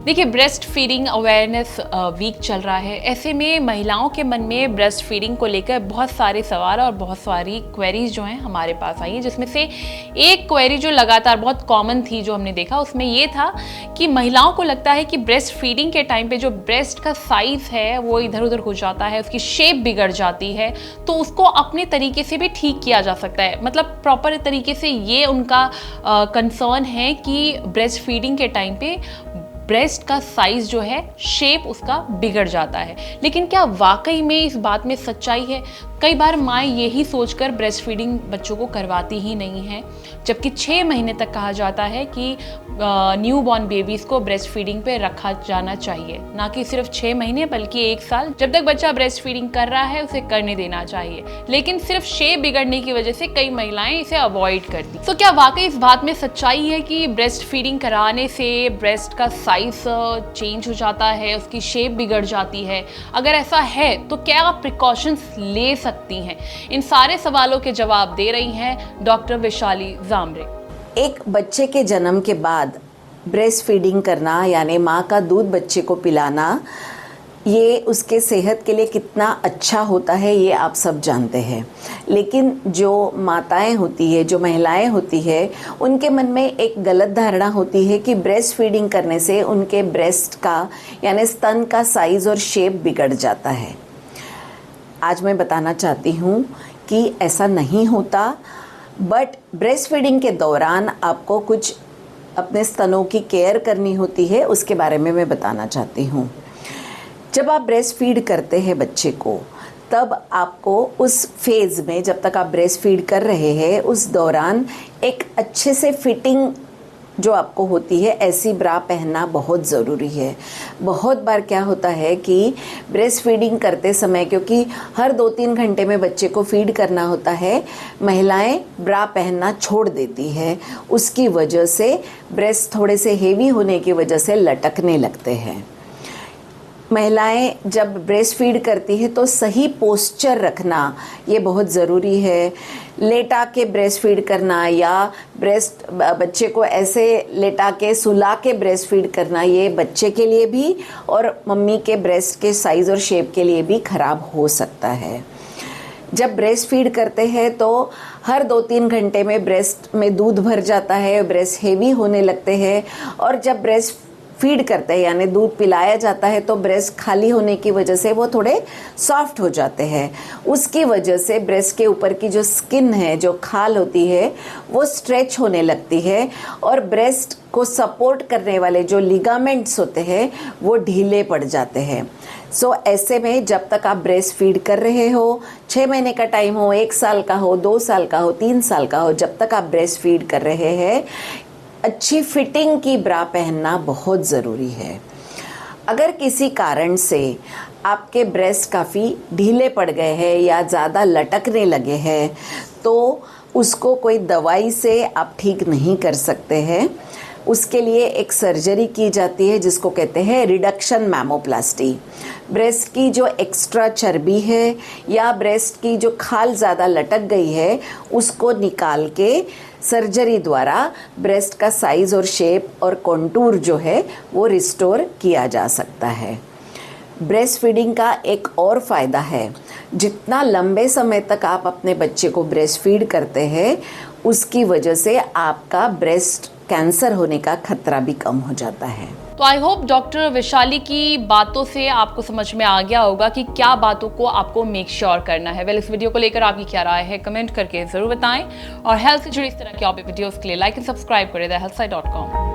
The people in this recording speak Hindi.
देखिए, ब्रेस्ट फीडिंग अवेयरनेस वीक चल रहा है। ऐसे में महिलाओं के मन में ब्रेस्ट फीडिंग को लेकर बहुत सारे सवाल और बहुत सारी क्वेरीज जो हैं हमारे पास आई हैं, जिसमें से एक क्वेरी जो लगातार बहुत कॉमन थी जो हमने देखा, उसमें ये था कि महिलाओं को लगता है कि ब्रेस्ट फीडिंग के टाइम पे जो ब्रेस्ट का साइज़ है वो इधर उधर हो जाता है, उसकी शेप बिगड़ जाती है, तो उसको अपने तरीके से भी ठीक किया जा सकता है। मतलब प्रॉपर तरीके से ये उनका कंसर्न है कि ब्रेस्ट फीडिंग के टाइम पे ब्रेस्ट का साइज जो है, शेप उसका बिगड़ जाता है। लेकिन क्या वाकई में इस बात में सच्चाई है? कई बार माएँ यही सोचकर ब्रेस्ट फीडिंग बच्चों को करवाती ही नहीं हैं, जबकि 6 महीने तक कहा जाता है कि न्यू बॉर्न बेबीज़ को ब्रेस्ट फीडिंग पे रखा जाना चाहिए, ना कि सिर्फ 6 महीने बल्कि 1 साल। जब तक बच्चा ब्रेस्ट फीडिंग कर रहा है उसे करने देना चाहिए, लेकिन सिर्फ शेप बिगड़ने की वजह से कई महिलाएं इसे अवॉइड करती। तो क्या वाकई इस बात में सच्चाई है कि ब्रेस्ट फीडिंग कराने से ब्रेस्ट का साइज चेंज हो जाता है, उसकी शेप बिगड़ जाती है? अगर ऐसा है तो क्या आप प्रिकॉशंस ले सकती हैं? इन सारे सवालों के जवाब दे रही हैं डॉक्टर वैशाली जामरे। एक बच्चे के जन्म के बाद ब्रेस्ट फीडिंग करना यानी माँ का दूध बच्चे को पिलाना, ये उसके सेहत के लिए कितना अच्छा होता है ये आप सब जानते हैं। लेकिन जो माताएं होती है, जो महिलाएं होती है, उनके मन में एक गलत धारणा होती है कि ब्रेस्ट फीडिंग करने से उनके ब्रेस्ट का यानी स्तन का साइज़ और शेप बिगड़ जाता है। आज मैं बताना चाहती हूँ कि ऐसा नहीं होता, बट ब्रेस्ट फीडिंग के दौरान आपको कुछ अपने स्तनों की केयर करनी होती है, उसके बारे में मैं बताना चाहती हूँ। जब आप ब्रेस्ट फीड करते हैं बच्चे को, तब आपको उस फेज़ में, जब तक आप ब्रेस्ट फीड कर रहे हैं, उस दौरान एक अच्छे से फिटिंग जो आपको होती है, ऐसी ब्रा पहनना बहुत ज़रूरी है। बहुत बार क्या होता है कि ब्रेस्ट फीडिंग करते समय, क्योंकि हर 2-3 घंटे में बच्चे को फीड करना होता है, महिलाएं ब्रा पहनना छोड़ देती है। उसकी वजह से ब्रेस्ट थोड़े से हेवी होने की वजह से लटकने लगते हैं। महिलाएं जब ब्रेस्ट फीड करती है तो सही पोस्चर रखना ये बहुत ज़रूरी है। लेटा के ब्रेस्ट फीड करना या बच्चे को ऐसे लेटा के सुला के ब्रेस्ट फीड करना, ये बच्चे के लिए भी और मम्मी के ब्रेस्ट के साइज़ और शेप के लिए भी ख़राब हो सकता है। जब ब्रेस्ट फीड करते हैं तो हर 2-3 घंटे में ब्रेस्ट में दूध भर जाता है, ब्रेस्ट हेवी होने लगते हैं, और जब ब्रेस्ट फीड करते हैं यानी दूध पिलाया जाता है तो ब्रेस्ट खाली होने की वजह से वो थोड़े सॉफ्ट हो जाते हैं। उसकी वजह से ब्रेस्ट के ऊपर की जो स्किन है, जो खाल होती है, वो स्ट्रेच होने लगती है और ब्रेस्ट को सपोर्ट करने वाले जो लिगामेंट्स होते हैं वो ढीले पड़ जाते हैं। ऐसे में जब तक आप ब्रेस्ट फीड कर रहे हो, 6 महीने का टाइम हो, 1 साल का हो, 2 साल का हो, 3 साल का हो, जब तक आप ब्रेस्ट फीड कर रहे हैं, अच्छी फिटिंग की ब्रा पहनना बहुत ज़रूरी है। अगर किसी कारण से आपके ब्रेस्ट काफ़ी ढीले पड़ गए हैं या ज़्यादा लटकने लगे हैं, तो उसको कोई दवाई से आप ठीक नहीं कर सकते हैं। उसके लिए एक सर्जरी की जाती है जिसको कहते हैं रिडक्शन मैमोप्लास्टी। ब्रेस्ट की जो एक्स्ट्रा चर्बी है या ब्रेस्ट की जो खाल ज़्यादा लटक गई है, उसको निकाल के सर्जरी द्वारा ब्रेस्ट का साइज़ और शेप और कॉन्टूर जो है वो रिस्टोर किया जा सकता है। ब्रेस्ट फीडिंग का एक और फ़ायदा है, जितना लंबे समय तक आप अपने बच्चे को ब्रेस्ट फीड करते हैं, उसकी वजह से आपका ब्रेस्ट कैंसर होने का खतरा भी कम हो जाता है। तो आई होप डॉक्टर वैशाली की बातों से आपको समझ में आ गया होगा कि क्या बातों को आपको मेक श्योर करना है। इस वीडियो को लेकर आपकी क्या राय है, कमेंट करके ज़रूर बताएं, और हेल्थ से जुड़ी इस तरह की और भी वीडियोस के लिए लाइक एंड सब्सक्राइब करें द healthsite.com।